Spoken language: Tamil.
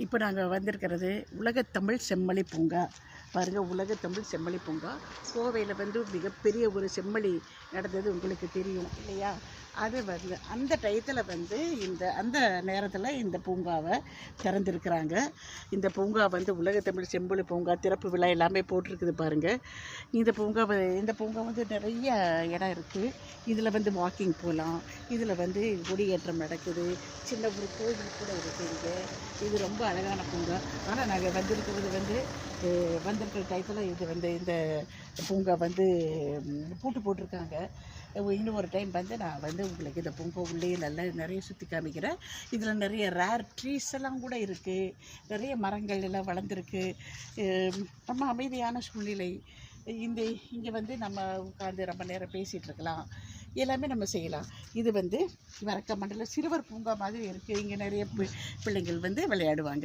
இப்போ நாங்கள் வந்திருக்கிறது உலகத்தமிழ் செம்மொழி பூங்கா. பாருங்கள், உலகத்தமிழ் செம்மொழி பூங்கா கோவையில் வந்து மிகப்பெரிய ஒரு செம்மொழி நடந்தது உங்களுக்கு தெரியும் இல்லையா? அது வந்து அந்த டயத்தில் வந்து அந்த நேரத்தில் இந்த பூங்காவை திறந்துருக்குறாங்க. இந்த பூங்கா வந்து உலகத்தமிழ் செம்மொழி பூங்கா திறப்பு விழா எல்லாமே போட்டிருக்குது பாருங்கள். இந்த பூங்கா வந்து நிறைய இடம் இருக்குது. இதில் வந்து வாக்கிங் போகலாம். இதில் வந்து கொடியேற்றம் நடக்குது. சின்ன ஒரு கோவில் கூட இருக்குது இங்கே. இது ரொம்ப அழகான பூங்கா. ஆனால் நாங்கள் வந்திருக்கிற டயத்தில் இது வந்து இந்த பூங்கா வந்து பூட்டு போட்டிருக்காங்க. இன்னும் ஒரு டைம் வந்து நான் வந்து உங்களுக்கு இந்த பூங்கா உள்ளே நிறைய சுற்றி காமிக்கிறேன். இதில் நிறைய ரேர் ட்ரீஸ் எல்லாம் கூட இருக்குது. நிறைய மரங்கள் எல்லாம் வளர்ந்துருக்கு. ரொம்ப அமைதியான சூழ்நிலை. இங்கே வந்து நம்ம உட்காந்து ரொம்ப நேரம் பேசிகிட்டு இருக்கலாம். எல்லாமே நம்ம செய்யலாம். இது வந்து வரக்க மண்டல சிறுவர் பூங்கா மாதிரி இருக்குது. இங்கே நிறைய பிள்ளைங்கள் வந்து விளையாடுவாங்க.